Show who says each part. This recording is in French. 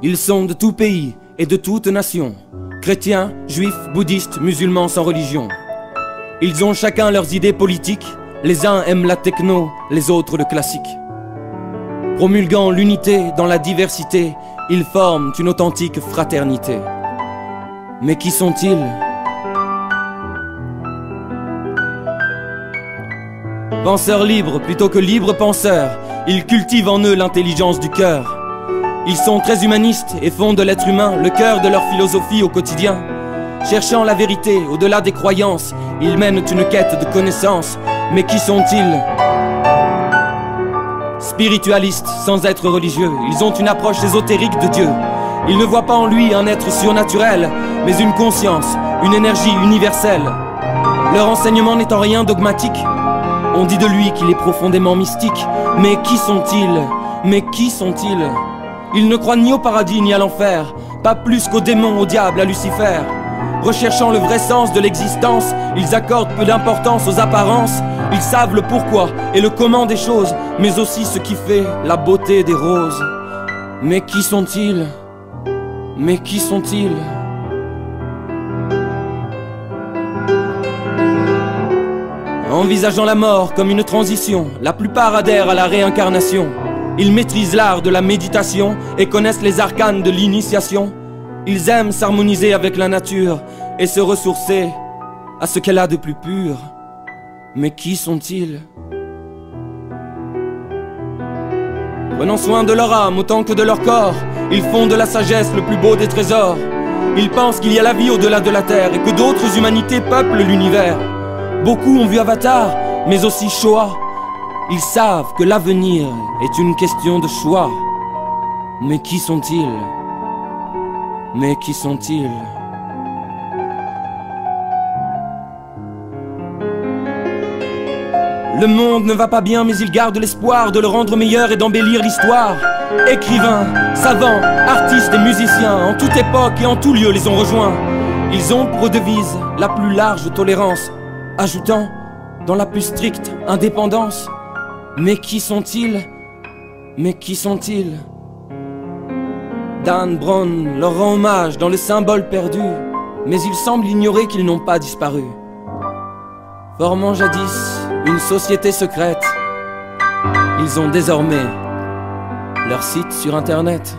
Speaker 1: Ils sont de tout pays et de toute nation, chrétiens, juifs, bouddhistes, musulmans sans religion. Ils ont chacun leurs idées politiques, les uns aiment la techno, les autres le classique. Promulguant l'unité dans la diversité, ils forment une authentique fraternité. Mais qui sont-ils? Penseurs libres plutôt que libres penseurs, ils cultivent en eux l'intelligence du cœur. Ils sont très humanistes et font de l'être humain le cœur de leur philosophie au quotidien. Cherchant la vérité au-delà des croyances, ils mènent une quête de connaissances. Mais qui sont-ils? Spiritualistes sans être religieux, ils ont une approche ésotérique de Dieu. Ils ne voient pas en lui un être surnaturel, mais une conscience, une énergie universelle. Leur enseignement n'étant rien dogmatique, on dit de lui qu'il est profondément mystique. Mais qui sont-ils? Mais qui sont-ils? Ils ne croient ni au paradis ni à l'enfer, pas plus qu'aux démons, au diable, à Lucifer. Recherchant le vrai sens de l'existence, ils accordent peu d'importance aux apparences. Ils savent le pourquoi et le comment des choses, mais aussi ce qui fait la beauté des roses. Mais qui sont-ils? Mais qui sont-ils? Envisageant la mort comme une transition, la plupart adhèrent à la réincarnation. Ils maîtrisent l'art de la méditation et connaissent les arcanes de l'initiation. Ils aiment s'harmoniser avec la nature et se ressourcer à ce qu'elle a de plus pur. Mais qui sont-ils? Prenant soin de leur âme autant que de leur corps, ils font de la sagesse le plus beau des trésors. Ils pensent qu'il y a la vie au-delà de la terre et que d'autres humanités peuplent l'univers. Beaucoup ont vu Avatar, mais aussi Shoah. Ils savent que l'avenir est une question de choix. Mais qui sont-ils? Mais qui sont-ils? Le monde ne va pas bien, mais ils gardent l'espoir de le rendre meilleur et d'embellir l'histoire. Écrivains, savants, artistes et musiciens, en toute époque et en tout lieu les ont rejoints. Ils ont pour devise la plus large tolérance, ajoutant dans la plus stricte indépendance. Mais qui sont-ils? Mais qui sont-ils? Dan Brown leur rend hommage dans le symbole perdu, mais il semble ignorer qu'ils n'ont pas disparu. Formant jadis une société secrète, ils ont désormais leur site sur internet.